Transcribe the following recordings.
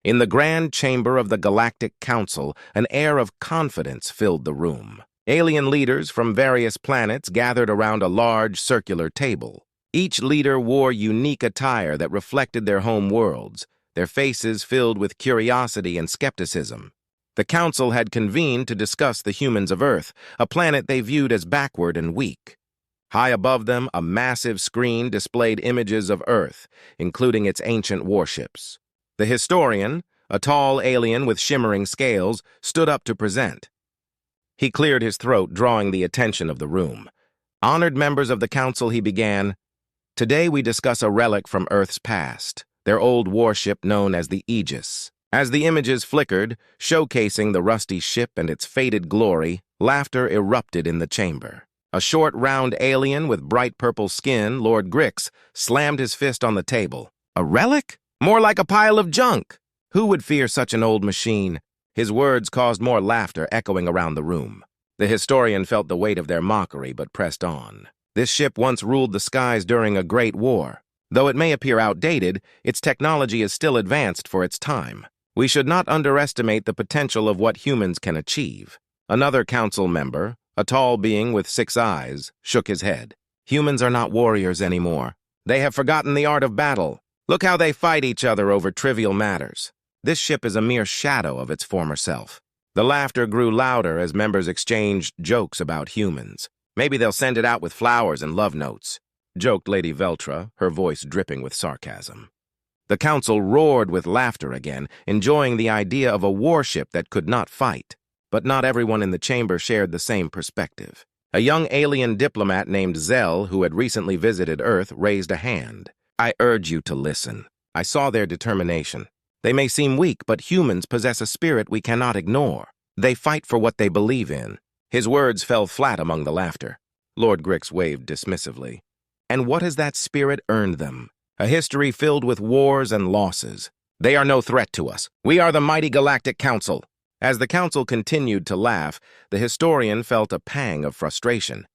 In the grand chamber of the Galactic Council, an air of confidence filled the room. Alien leaders from various planets gathered around a large circular table. Each leader wore unique attire that reflected their home worlds, their faces filled with curiosity and skepticism. The council had convened to discuss the humans of Earth, a planet they viewed as backward and weak. High above them, a massive screen displayed images of Earth, including its ancient warships. The historian, a tall alien with shimmering scales, stood up to present. He cleared his throat, drawing the attention of the room. Honored members of the council, he began, "Today we discuss a relic from Earth's past, their old warship known as the Aegis." As the images flickered, showcasing the rusty ship and its faded glory, laughter erupted in the chamber. A short, round alien with bright purple skin, Lord Grix, slammed his fist on the table. "A relic? More like a pile of junk! Who would fear such an old machine?" His words caused more laughter echoing around the room. The historian felt the weight of their mockery, but pressed on. This ship once ruled the skies during a great war. Though it may appear outdated, its technology is still advanced for its time. We should not underestimate the potential of what humans can achieve. Another council member, a tall being with 6 eyes, shook his head. "Humans are not warriors anymore. They have forgotten the art of battle. Look how they fight each other over trivial matters. This ship is a mere shadow of its former self." The laughter grew louder as members exchanged jokes about humans. "Maybe they'll send it out with flowers and love notes," joked Lady Veltra, her voice dripping with sarcasm. The council roared with laughter again, enjoying the idea of a warship that could not fight. But not everyone in the chamber shared the same perspective. A young alien diplomat named Zell, who had recently visited Earth, raised a hand. "I urge you to listen. I saw their determination. They may seem weak, but humans possess a spirit we cannot ignore. They fight for what they believe in." His words fell flat among the laughter. Lord Grix waved dismissively. "And what has that spirit earned them? A history filled with wars and losses. They are no threat to us. We are the mighty Galactic Council." As the council continued to laugh, the historian felt a pang of frustration.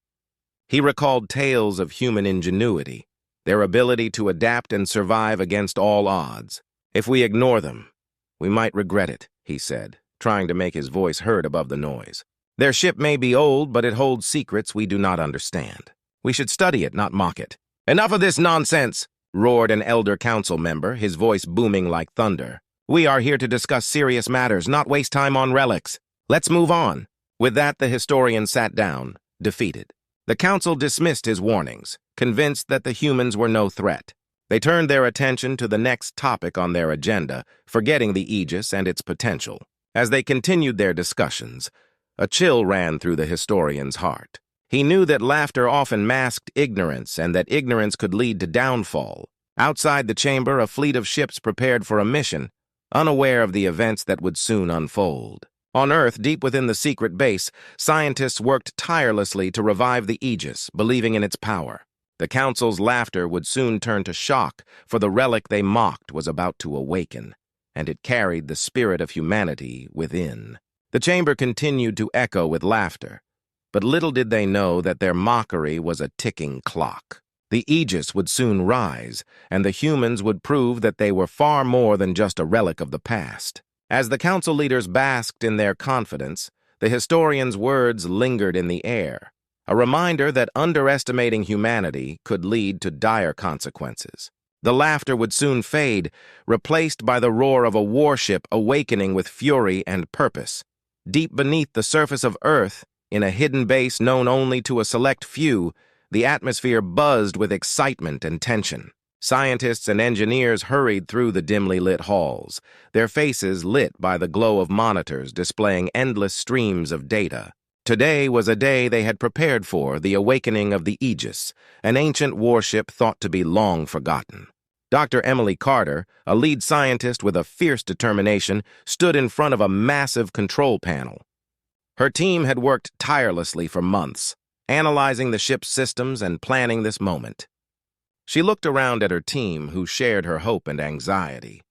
He recalled tales of human ingenuity, their ability to adapt and survive against all odds. "If we ignore them, we might regret it," he said, trying to make his voice heard above the noise. "Their ship may be old, but it holds secrets we do not understand. We should study it, not mock it." "Enough of this nonsense!" roared an elder council member, his voice booming like thunder. "We are here to discuss serious matters, not waste time on relics. Let's move on." With that, the historian sat down, defeated. The council dismissed his warnings, convinced that the humans were no threat. They turned their attention to the next topic on their agenda, forgetting the Aegis and its potential. As they continued their discussions, a chill ran through the historian's heart. He knew that laughter often masked ignorance and that ignorance could lead to downfall. Outside the chamber, a fleet of ships prepared for a mission, unaware of the events that would soon unfold. On Earth, deep within the secret base, scientists worked tirelessly to revive the Aegis, believing in its power. The council's laughter would soon turn to shock, for the relic they mocked was about to awaken, and it carried the spirit of humanity within. The chamber continued to echo with laughter, but little did they know that their mockery was a ticking clock. The Aegis would soon rise, and the humans would prove that they were far more than just a relic of the past. As the council leaders basked in their confidence, the historian's words lingered in the air, a reminder that underestimating humanity could lead to dire consequences. The laughter would soon fade, replaced by the roar of a warship awakening with fury and purpose. Deep beneath the surface of Earth, in a hidden base known only to a select few, the atmosphere buzzed with excitement and tension. Scientists and engineers hurried through the dimly lit halls, their faces lit by the glow of monitors displaying endless streams of data. Today was a day they had prepared for, the awakening of the Aegis, an ancient warship thought to be long forgotten. Dr. Emily Carter, a lead scientist with a fierce determination, stood in front of a massive control panel. Her team had worked tirelessly for months, analyzing the ship's systems and planning this moment. She looked around at her team, who shared her hope and anxiety.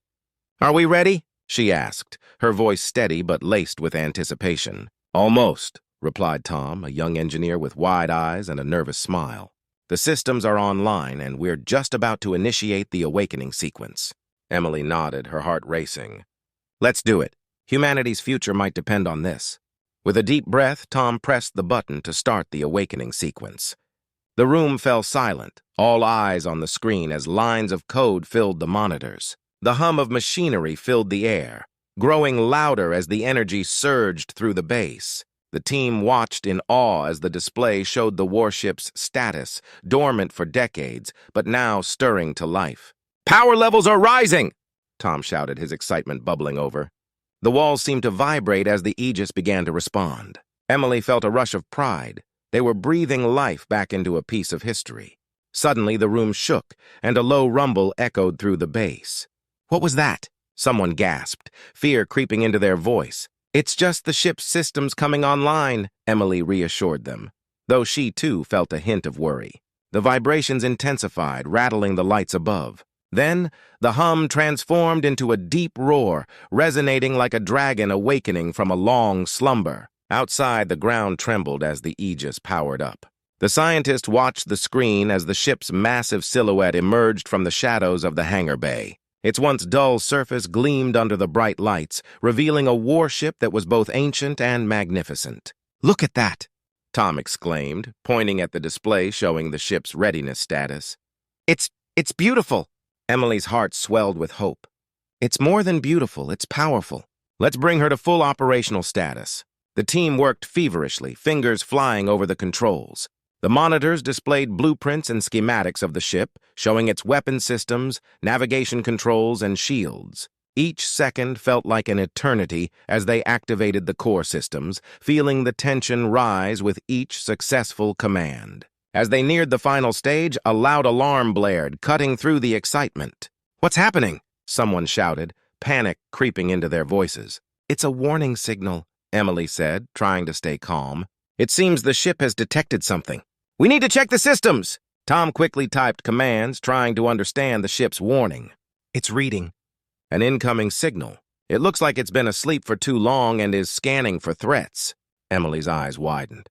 "Are we ready?" she asked, her voice steady but laced with anticipation. "Almost," replied Tom, a young engineer with wide eyes and a nervous smile. "The systems are online, and we're just about to initiate the awakening sequence." Emily nodded, her heart racing. Let's do it. Humanity's future might depend on this. With a deep breath, Tom pressed the button to start the awakening sequence. The room fell silent, all eyes on the screen as lines of code filled the monitors. The hum of machinery filled the air, growing louder as the energy surged through the base. The team watched in awe as the display showed the warship's status, dormant for decades, but now stirring to life. "Power levels are rising!" Tom shouted, his excitement bubbling over. The walls seemed to vibrate as the Aegis began to respond. Emily felt a rush of pride. They were breathing life back into a piece of history. Suddenly, the room shook, and a low rumble echoed through the base. "What was that?" Someone gasped, fear creeping into their voice. "It's just the ship's systems coming online," Emily reassured them, though she too felt a hint of worry. The vibrations intensified, rattling the lights above. Then, the hum transformed into a deep roar, resonating like a dragon awakening from a long slumber. Outside, the ground trembled as the Aegis powered up. The scientist watched the screen as the ship's massive silhouette emerged from the shadows of the hangar bay. Its once dull surface gleamed under the bright lights, revealing a warship that was both ancient and magnificent. "Look at that!" Tom exclaimed, pointing at the display showing the ship's readiness status. It's beautiful!" Emily's heart swelled with hope. "It's more than beautiful, it's powerful. Let's bring her to full operational status." The team worked feverishly, fingers flying over the controls. The monitors displayed blueprints and schematics of the ship, showing its weapon systems, navigation controls, and shields. Each second felt like an eternity as they activated the core systems, feeling the tension rise with each successful command. As they neared the final stage, a loud alarm blared, cutting through the excitement. "What's happening?" someone shouted, panic creeping into their voices. "It's a warning signal," Emily said, trying to stay calm. "It seems the ship has detected something. We need to check the systems!" Tom quickly typed commands, trying to understand the ship's warning. "It's reading. An incoming signal. It looks like it's been asleep for too long and is scanning for threats." Emily's eyes widened.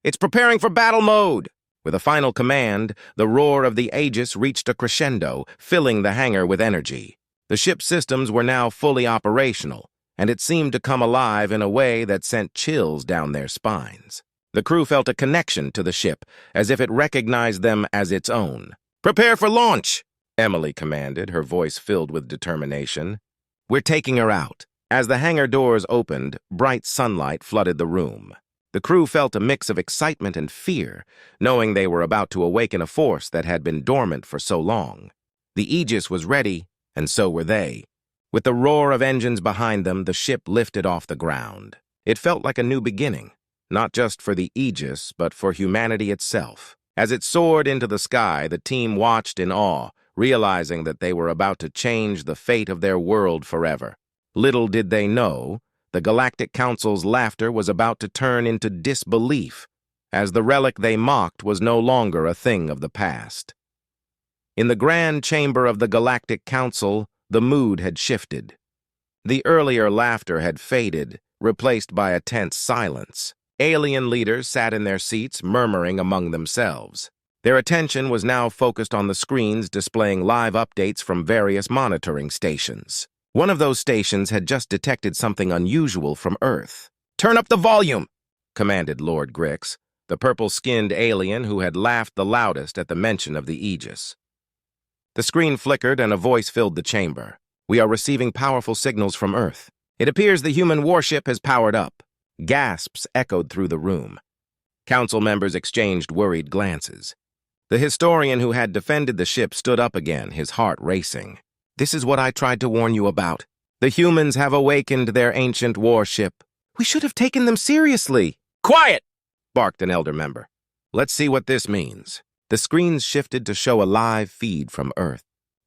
"It's preparing for battle mode!" With a final command, the roar of the Aegis reached a crescendo, filling the hangar with energy. The ship's systems were now fully operational, and it seemed to come alive in a way that sent chills down their spines. The crew felt a connection to the ship, as if it recognized them as its own. "Prepare for launch!" Emily commanded, her voice filled with determination. "We're taking her out." As the hangar doors opened, bright sunlight flooded the room. The crew felt a mix of excitement and fear, knowing they were about to awaken a force that had been dormant for so long. The Aegis was ready, and so were they. With the roar of engines behind them, the ship lifted off the ground. It felt like a new beginning, not just for the Aegis, but for humanity itself. As it soared into the sky, the team watched in awe, realizing that they were about to change the fate of their world forever. Little did they know, the Galactic Council's laughter was about to turn into disbelief, as the relic they mocked was no longer a thing of the past. In the grand chamber of the Galactic Council, the mood had shifted. The earlier laughter had faded, replaced by a tense silence. Alien leaders sat in their seats, murmuring among themselves. Their attention was now focused on the screens displaying live updates from various monitoring stations. One of those stations had just detected something unusual from Earth. "Turn up the volume!" commanded Lord Grix, the purple-skinned alien who had laughed the loudest at the mention of the Aegis. The screen flickered and a voice filled the chamber. "We are receiving powerful signals from Earth. It appears the human warship has powered up." Gasps echoed through the room. Council members exchanged worried glances. The historian who had defended the ship stood up again, his heart racing. "This is what I tried to warn you about. The humans have awakened their ancient warship. We should have taken them seriously." "Quiet!" barked an elder member. "Let's see what this means." The screens shifted to show a live feed from Earth.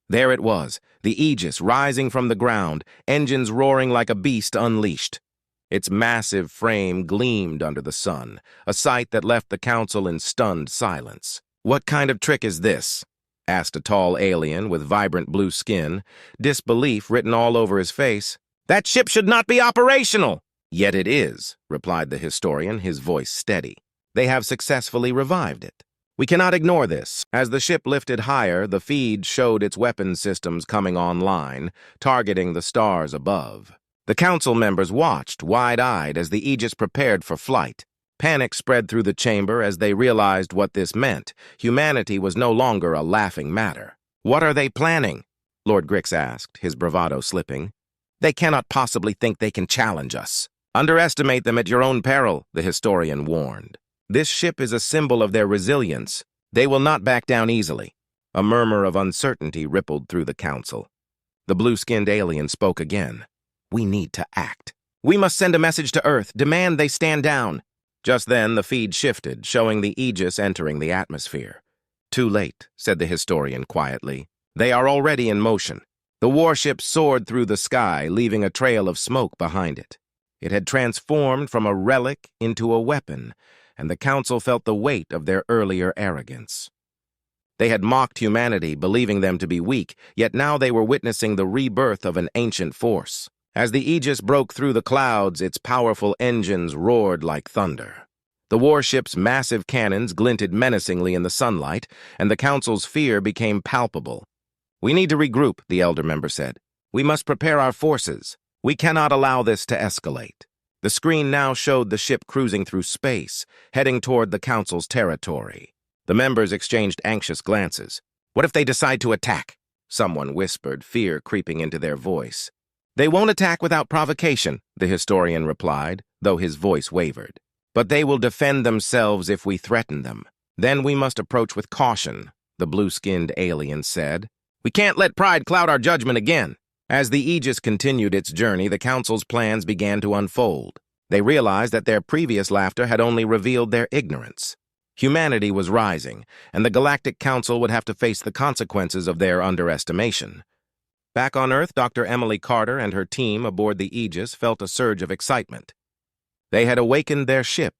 There it was, the Aegis rising from the ground, engines roaring like a beast unleashed. Its massive frame gleamed under the sun, a sight that left the council in stunned silence. "What kind of trick is this?" asked a tall alien with vibrant blue skin, disbelief written all over his face. "That ship should not be operational!" "Yet it is," replied the historian, his voice steady. "They have successfully revived it. We cannot ignore this." As the ship lifted higher, the feed showed its weapons systems coming online, targeting the stars above. The council members watched, wide-eyed, as the Aegis prepared for flight. Panic spread through the chamber as they realized what this meant. Humanity was no longer a laughing matter. "What are they planning?" Lord Grix asked, his bravado slipping. "They cannot possibly think they can challenge us." "Underestimate them at your own peril," the historian warned. "This ship is a symbol of their resilience. They will not back down easily." A murmur of uncertainty rippled through the council. The blue-skinned alien spoke again. "We need to act. We must send a message to Earth, demand they stand down." Just then, the feed shifted, showing the Aegis entering the atmosphere. "Too late," said the historian quietly. "They are already in motion." The warship soared through the sky, leaving a trail of smoke behind it. It had transformed from a relic into a weapon, and the council felt the weight of their earlier arrogance. They had mocked humanity, believing them to be weak, yet now they were witnessing the rebirth of an ancient force. As the Aegis broke through the clouds, its powerful engines roared like thunder. The warship's massive cannons glinted menacingly in the sunlight, and the council's fear became palpable. "We need to regroup," the elder member said. "We must prepare our forces. We cannot allow this to escalate." The screen now showed the ship cruising through space, heading toward the council's territory. The members exchanged anxious glances. "What if they decide to attack?" someone whispered, fear creeping into their voice. "They won't attack without provocation," the historian replied, though his voice wavered. "But they will defend themselves if we threaten them. Then we must approach with caution," the blue-skinned alien said. "We can't let pride cloud our judgment again." As the Aegis continued its journey, the council's plans began to unfold. They realized that their previous laughter had only revealed their ignorance. Humanity was rising, and the Galactic Council would have to face the consequences of their underestimation. Back on Earth, Dr. Emily Carter and her team aboard the Aegis felt a surge of excitement. They had awakened their ship,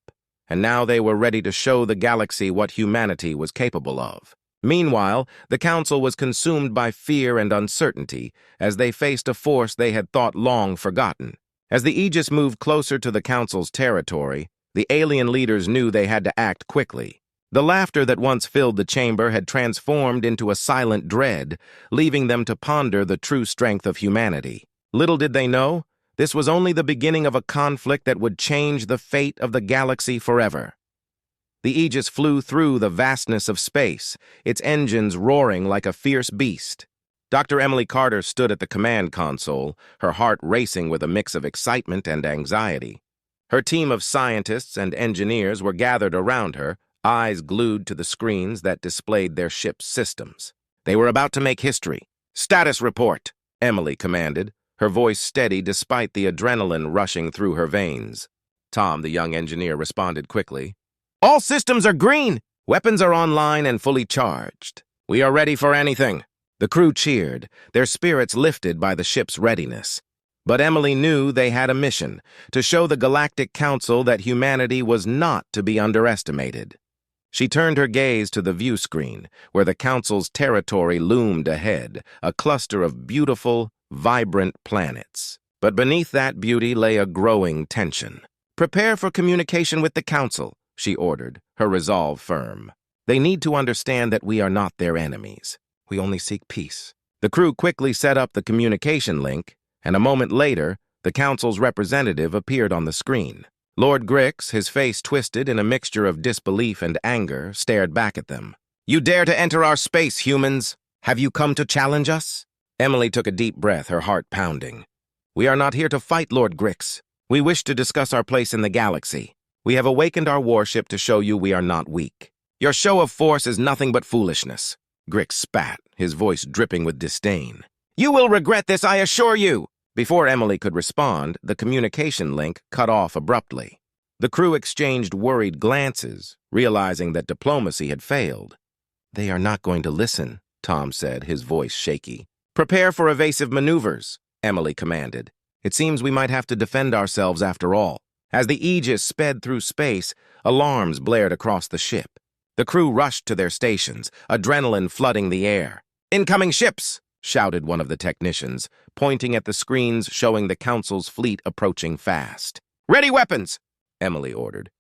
and now they were ready to show the galaxy what humanity was capable of. Meanwhile, the Council was consumed by fear and uncertainty as they faced a force they had thought long forgotten. As the Aegis moved closer to the Council's territory, the alien leaders knew they had to act quickly. The laughter that once filled the chamber had transformed into a silent dread, leaving them to ponder the true strength of humanity. Little did they know, this was only the beginning of a conflict that would change the fate of the galaxy forever. The Aegis flew through the vastness of space, its engines roaring like a fierce beast. Dr. Emily Carter stood at the command console, her heart racing with a mix of excitement and anxiety. Her team of scientists and engineers were gathered around her, eyes glued to the screens that displayed their ship's systems. They were about to make history. "Status report," Emily commanded, her voice steady despite the adrenaline rushing through her veins. Tom, the young engineer, responded quickly. "All systems are green! Weapons are online and fully charged. We are ready for anything." The crew cheered, their spirits lifted by the ship's readiness. But Emily knew they had a mission, to show the Galactic Council that humanity was not to be underestimated. She turned her gaze to the view screen, where the Council's territory loomed ahead, a cluster of beautiful, vibrant planets. But beneath that beauty lay a growing tension. "Prepare for communication with the Council," she ordered, her resolve firm. "They need to understand that we are not their enemies. We only seek peace." The crew quickly set up the communication link, and a moment later, the Council's representative appeared on the screen. Lord Grix, his face twisted in a mixture of disbelief and anger, stared back at them. "You dare to enter our space, humans? Have you come to challenge us?" Emily took a deep breath, her heart pounding. "We are not here to fight, Lord Grix. We wish to discuss our place in the galaxy. We have awakened our warship to show you we are not weak. Your show of force is nothing but foolishness." Grix spat, his voice dripping with disdain. "You will regret this, I assure you!" Before Emily could respond, the communication link cut off abruptly. The crew exchanged worried glances, realizing that diplomacy had failed. "They are not going to listen," Tom said, his voice shaky. "Prepare for evasive maneuvers," Emily commanded. "It seems we might have to defend ourselves after all." As the Aegis sped through space, alarms blared across the ship. The crew rushed to their stations, adrenaline flooding the air. "Incoming ships!" shouted one of the technicians, pointing at the screens showing the Council's fleet approaching fast. "Ready weapons!" Emily ordered.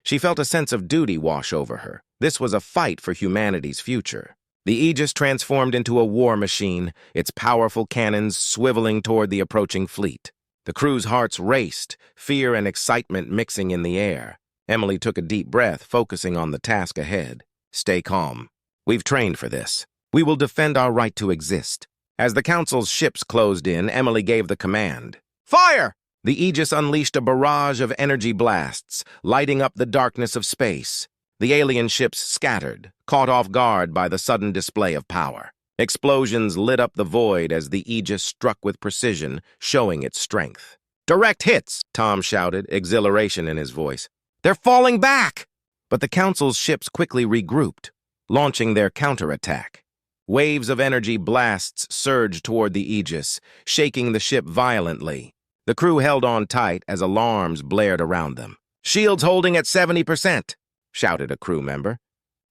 She felt a sense of duty wash over her. This was a fight for humanity's future. The Aegis transformed into a war machine, its powerful cannons swiveling toward the approaching fleet. The crew's hearts raced, fear and excitement mixing in the air. Emily took a deep breath, focusing on the task ahead. Stay calm. We've trained for this. We will defend our right to exist. As the Council's ships closed in, Emily gave the command. Fire! The Aegis unleashed a barrage of energy blasts, lighting up the darkness of space. The alien ships scattered, caught off guard by the sudden display of power. Explosions lit up the void as the Aegis struck with precision, showing its strength. Direct hits, Tom shouted, exhilaration in his voice. They're falling back! But the Council's ships quickly regrouped, launching their counterattack. Waves of energy blasts surged toward the Aegis, shaking the ship violently. The crew held on tight as alarms blared around them. Shields holding at 70%, shouted a crew member.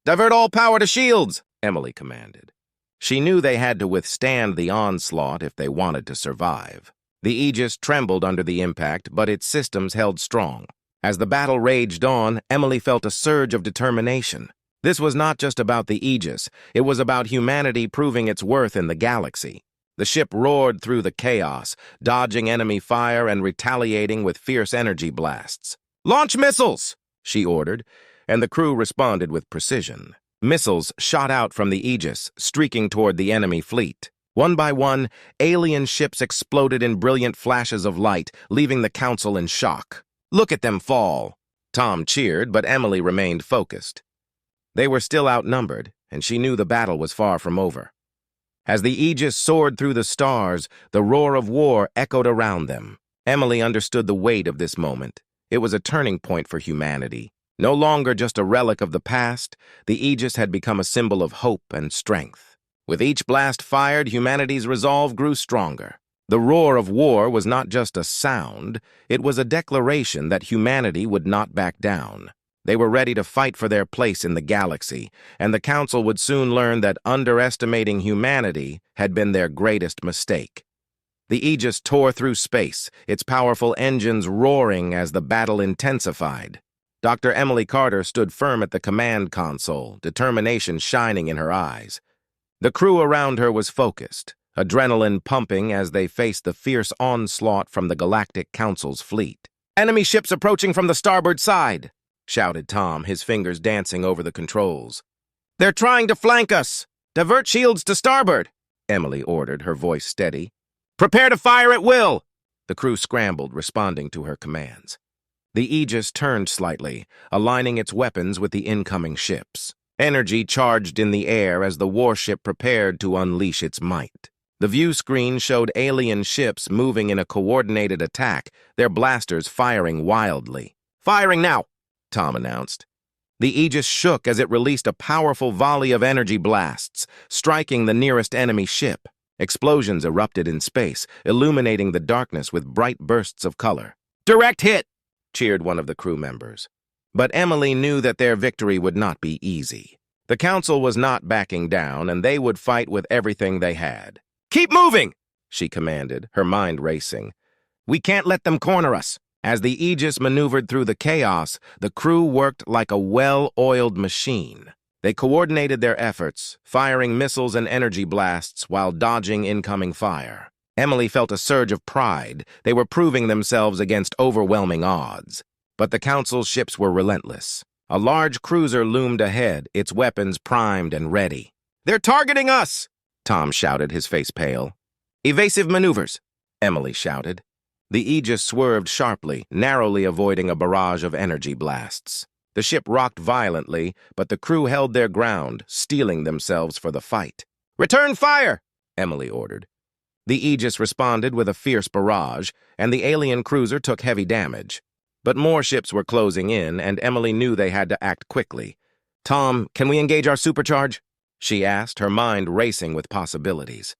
Divert all power to shields, Emily commanded. She knew they had to withstand the onslaught if they wanted to survive. The Aegis trembled under the impact, but its systems held strong. As the battle raged on, Emily felt a surge of determination. This was not just about the Aegis, it was about humanity proving its worth in the galaxy. The ship roared through the chaos, dodging enemy fire and retaliating with fierce energy blasts. Launch missiles, she ordered, and the crew responded with precision. Missiles shot out from the Aegis, streaking toward the enemy fleet. One by one, alien ships exploded in brilliant flashes of light, leaving the Council in shock. Look at them fall! Tom cheered, but Emily remained focused. They were still outnumbered, and she knew the battle was far from over. As the Aegis soared through the stars, the roar of war echoed around them. Emily understood the weight of this moment. It was a turning point for humanity. No longer just a relic of the past, the Aegis had become a symbol of hope and strength. With each blast fired, humanity's resolve grew stronger. The roar of war was not just a sound, it was a declaration that humanity would not back down. They were ready to fight for their place in the galaxy, and the Council would soon learn that underestimating humanity had been their greatest mistake. The Aegis tore through space, its powerful engines roaring as the battle intensified. Dr. Emily Carter stood firm at the command console, determination shining in her eyes. The crew around her was focused, adrenaline pumping as they faced the fierce onslaught from the Galactic Council's fleet. "Enemy ships approaching from the starboard side!" shouted Tom, his fingers dancing over the controls. "They're trying to flank us! Divert shields to starboard!" Emily ordered, her voice steady. "Prepare to fire at will!" The crew scrambled, responding to her commands. The Aegis turned slightly, aligning its weapons with the incoming ships. Energy charged in the air as the warship prepared to unleash its might. The view screen showed alien ships moving in a coordinated attack, their blasters firing wildly. "Firing now!" Tom announced. The Aegis shook as it released a powerful volley of energy blasts, striking the nearest enemy ship. Explosions erupted in space, illuminating the darkness with bright bursts of color. "Direct hit!" cheered one of the crew members. But Emily knew that their victory would not be easy. The Council was not backing down, and they would fight with everything they had. "Keep moving!" she commanded, her mind racing. "We can't let them corner us." As the Aegis maneuvered through the chaos, the crew worked like a well-oiled machine. They coordinated their efforts, firing missiles and energy blasts while dodging incoming fire. Emily felt a surge of pride. They were proving themselves against overwhelming odds. But the Council's ships were relentless. A large cruiser loomed ahead, its weapons primed and ready. "They're targeting us!" Tom shouted, his face pale. "Evasive maneuvers!" Emily shouted. The Aegis swerved sharply, narrowly avoiding a barrage of energy blasts. The ship rocked violently, but the crew held their ground, steeling themselves for the fight. "Return fire!" Emily ordered. The Aegis responded with a fierce barrage, and the alien cruiser took heavy damage. But more ships were closing in, and Emily knew they had to act quickly. "Tom, can we engage our supercharge?" she asked, her mind racing with possibilities.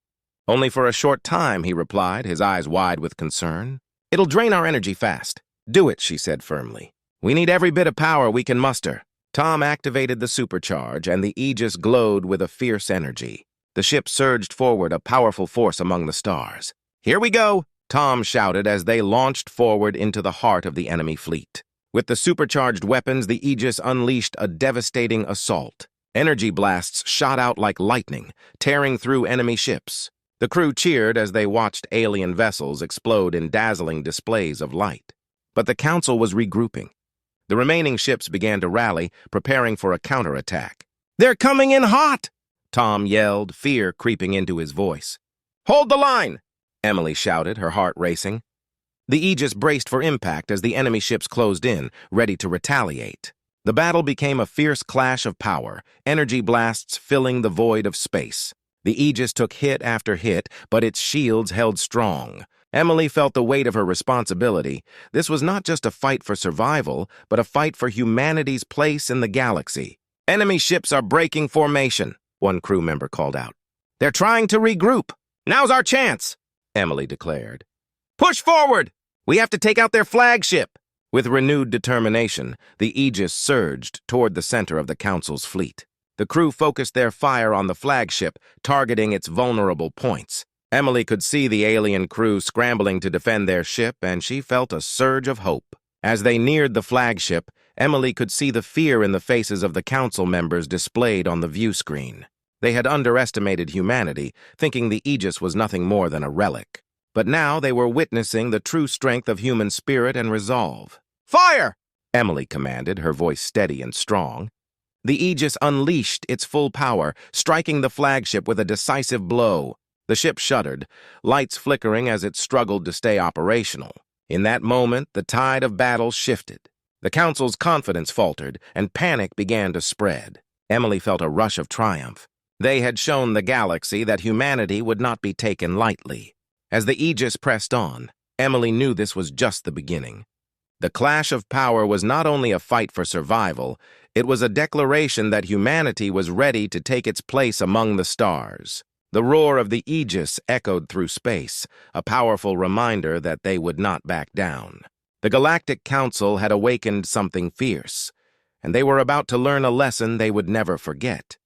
"Only for a short time," he replied, his eyes wide with concern. "It'll drain our energy fast." "Do it," she said firmly. "We need every bit of power we can muster." Tom activated the supercharge, and the Aegis glowed with a fierce energy. The ship surged forward, a powerful force among the stars. "Here we go!" Tom shouted as they launched forward into the heart of the enemy fleet. With the supercharged weapons, the Aegis unleashed a devastating assault. Energy blasts shot out like lightning, tearing through enemy ships. The crew cheered as they watched alien vessels explode in dazzling displays of light. But the Council was regrouping. The remaining ships began to rally, preparing for a counterattack. "They're coming in hot!" Tom yelled, fear creeping into his voice. "Hold the line!" Emily shouted, her heart racing. The Aegis braced for impact as the enemy ships closed in, ready to retaliate. The battle became a fierce clash of power, energy blasts filling the void of space. The Aegis took hit after hit, but its shields held strong. Emily felt the weight of her responsibility. This was not just a fight for survival, but a fight for humanity's place in the galaxy. "Enemy ships are breaking formation," one crew member called out. "They're trying to regroup. Now's our chance," Emily declared. "Push forward! We have to take out their flagship." With renewed determination, the Aegis surged toward the center of the Council's fleet. The crew focused their fire on the flagship, targeting its vulnerable points. Emily could see the alien crew scrambling to defend their ship, and she felt a surge of hope. As they neared the flagship, Emily could see the fear in the faces of the Council members displayed on the view screen. They had underestimated humanity, thinking the Aegis was nothing more than a relic. But now they were witnessing the true strength of human spirit and resolve. "Fire!" Emily commanded, her voice steady and strong. The Aegis unleashed its full power, striking the flagship with a decisive blow. The ship shuddered, lights flickering as it struggled to stay operational. In that moment, the tide of battle shifted. The Council's confidence faltered, and panic began to spread. Emily felt a rush of triumph. They had shown the galaxy that humanity would not be taken lightly. As the Aegis pressed on, Emily knew this was just the beginning. The clash of power was not only a fight for survival, it was a declaration that humanity was ready to take its place among the stars. The roar of the Aegis echoed through space, a powerful reminder that they would not back down. The Galactic Council had awakened something fierce, and they were about to learn a lesson they would never forget.